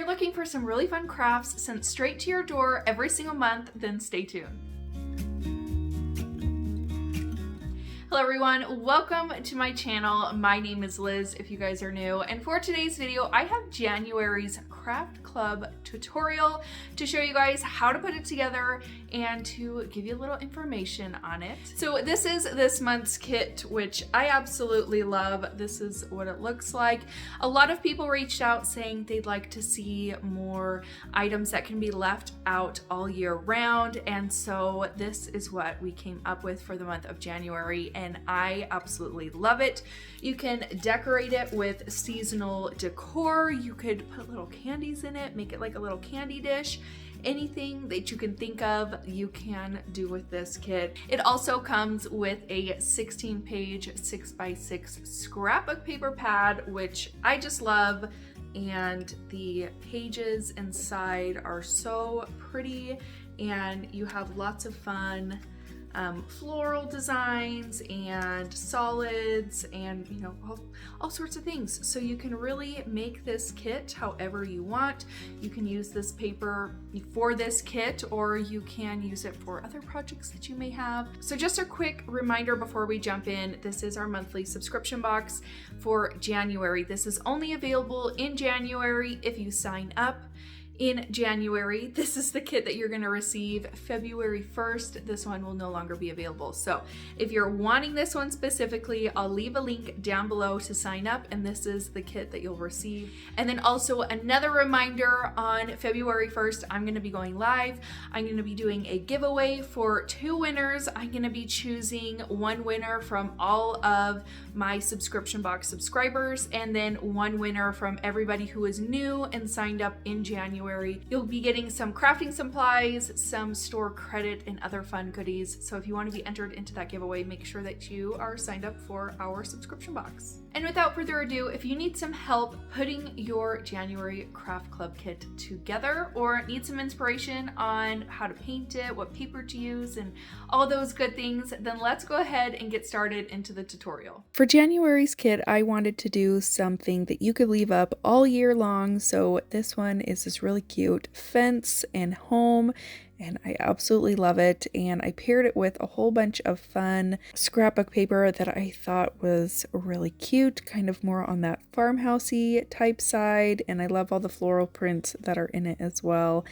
you're looking for some really fun crafts sent straight to your door every single month, then stay tuned. Hello everyone, welcome to my channel. My name is Liz if you guys are new, and for today's video I have January's craft club tutorial to show you guys how to put it together and to give you a little information on it. So this is this month's kit, which I absolutely love. This is what it looks like. A lot of people reached out saying they'd like to see more items that can be left out all year round, and so this is what we came up with for the month of January, and I absolutely love it. You can decorate it with seasonal decor. You could put little candies in it, make it like a little candy dish. Anything that you can think of, you can do with this kit. It also comes with a 16-page 6x6 scrapbook paper pad, which I just love. And the pages inside are so pretty, and you have lots of fun floral designs and solids and all sorts of things. So you can really make this kit however you want. You can use this paper for this kit, or you can use it for other projects that you may have. So just a quick reminder before we jump in, this is our monthly subscription box for January. This is only available in January if you sign up in January. This is the kit that you're going to receive February 1st. This one will no longer be available. So if you're wanting this one specifically, I'll leave a link down below to sign up, and this is the kit that you'll receive. And then also another reminder, on February 1st, I'm going to be going live. I'm going to be doing a giveaway for 2 winners. I'm going to be choosing 1 winner from all of my subscription box subscribers, and then 1 winner from everybody who is new and signed up in January. You'll be getting some crafting supplies, some store credit, and other fun goodies. So if you want to be entered into that giveaway, make sure that you are signed up for our subscription box. And without further ado, if you need some help putting your January craft club kit together, or need some inspiration on how to paint it, what paper to use, and all those good things, then let's go ahead and get started into the tutorial. For January's kit, I wanted to do something that you could leave up all year long. So this one is this really cute fence and home, and I absolutely love it. And I paired it with a whole bunch of fun scrapbook paper that I thought was really cute, kind of more on that farmhousey type side, and I love all the floral prints that are in it as well.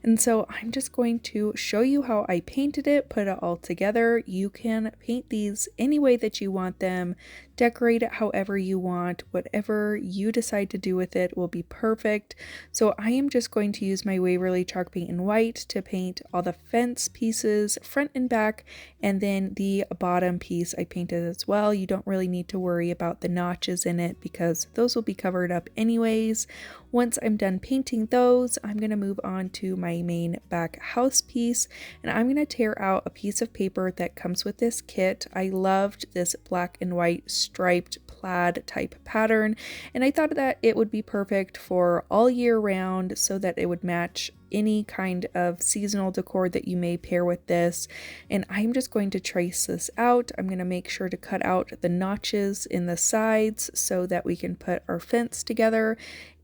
And so I'm just going to show you how I painted it, put it all together. You can paint these any way that you want them, decorate it however you want. Whatever you decide to do with it will be perfect. So I am just going to use my Waverly chalk paint in white to paint all the fence pieces front and back, and then the bottom piece I painted as well. You don't really need to worry about the notches in it because those will be covered up anyways. Once I'm done painting those, I'm going to move on to my main back house piece, and I'm going to tear out a piece of paper that comes with this kit. I loved this black and white striped plaid type pattern, and I thought that it would be perfect for all year round so that it would match any kind of seasonal decor that you may pair with this. And I'm just going to trace this out. I'm going to make sure to cut out the notches in the sides so that we can put our fence together,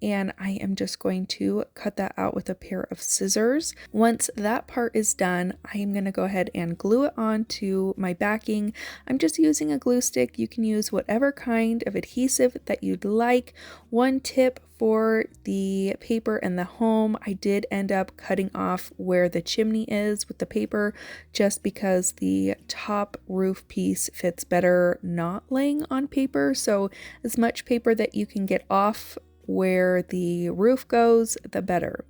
and I am just going to cut that out with a pair of scissors. Once that part is done, I am going to go ahead and glue it onto my backing. I'm just using a glue stick. You can use whatever kind of adhesive that you'd like. One tip for the paper and the home, I did end up cutting off where the chimney is with the paper, just because the top roof piece fits better not laying on paper. So as much paper that you can get off where the roof goes, the better.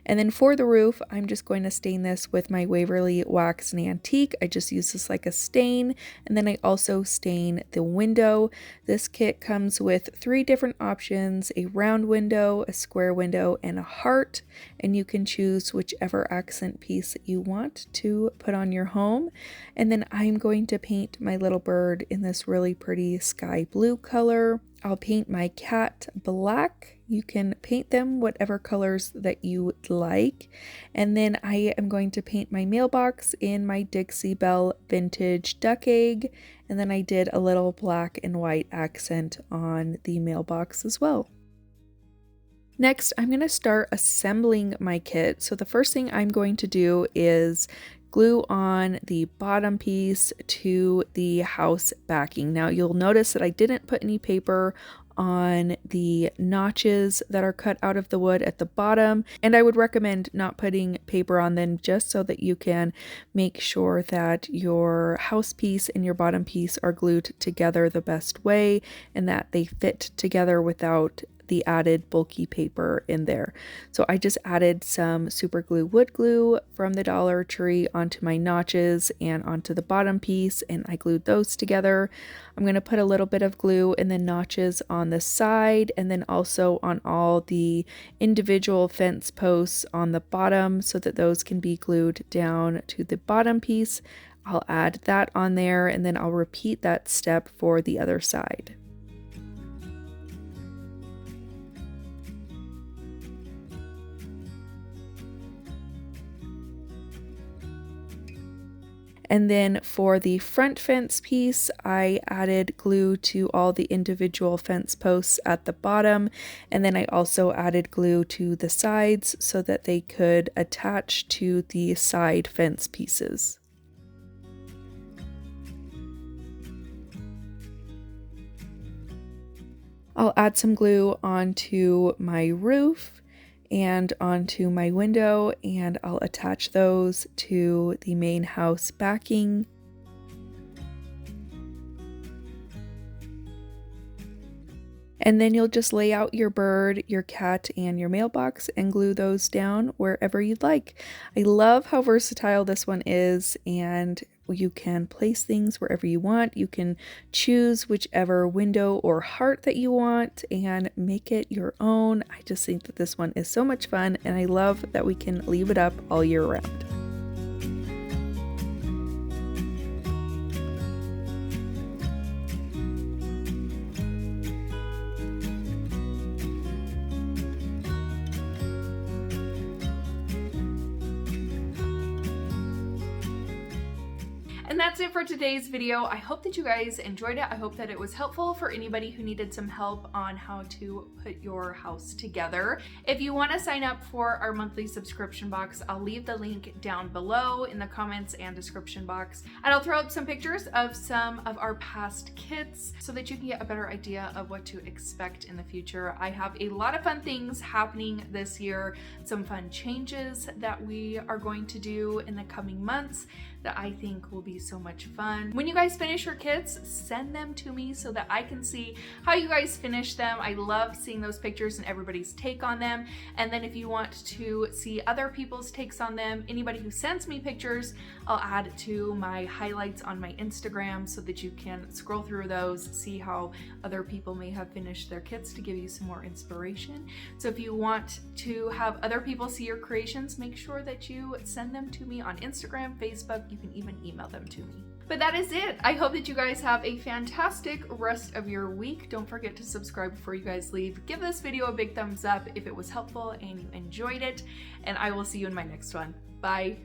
And then for the roof, I'm just going to stain this with my Waverly Wax and Antique. I just use this like a stain, and then I also stain the window. This kit comes with 3 different options: a round window, a square window, and a heart, and you can choose whichever accent piece that you want to put on your home. And then I'm going to paint my little bird in this really pretty sky blue color. I'll paint my cat black. You can paint them whatever colors that you would like. And then I am going to paint my mailbox in my Dixie Belle vintage duck egg. And then I did a little black and white accent on the mailbox as well. Next, I'm going to start assembling my kit. So the first thing I'm going to do is glue on the bottom piece to the house backing. Now you'll notice that I didn't put any paper on the notches that are cut out of the wood at the bottom, and I would recommend not putting paper on them just so that you can make sure that your house piece and your bottom piece are glued together the best way and that they fit together without the added bulky paper in there. So I just added some super glue wood glue from the Dollar Tree onto my notches and onto the bottom piece, and I glued those together. I'm going to put a little bit of glue in the notches on the side and then also on all the individual fence posts on the bottom so that those can be glued down to the bottom piece. I'll add that on there and then I'll repeat that step for the other side. And then for the front fence piece, I added glue to all the individual fence posts at the bottom. And then I also added glue to the sides so that they could attach to the side fence pieces. I'll add some glue onto my roof and onto my window, and I'll attach those to the main house backing. And then you'll just lay out your bird, your cat, and your mailbox and glue those down wherever you'd like. I love how versatile this one is, and you can place things wherever you want. You can choose whichever window or heart that you want and make it your own. I just think that this one is so much fun, and I love that we can leave it up all year round. And that's it for today's video. I hope that you guys enjoyed it. I hope that it was helpful for anybody who needed some help on how to put your house together. If you want to sign up for our monthly subscription box, I'll leave the link down below in the comments and description box. And I'll throw up some pictures of some of our past kits so that you can get a better idea of what to expect in the future. I have a lot of fun things happening this year, some fun changes that we are going to do in the coming months that I think will be so much fun. When you guys finish your kits, send them to me so that I can see how you guys finish them. I love seeing those pictures and everybody's take on them. And then if you want to see other people's takes on them, anybody who sends me pictures, I'll add to my highlights on my Instagram so that you can scroll through those, see how other people may have finished their kits to give you some more inspiration. So if you want to have other people see your creations, make sure that you send them to me on Instagram, Facebook. You can even email them to me. But that is it. I hope that you guys have a fantastic rest of your week. Don't forget to subscribe before you guys leave. Give this video a big thumbs up if it was helpful and you enjoyed it. And I will see you in my next one. Bye.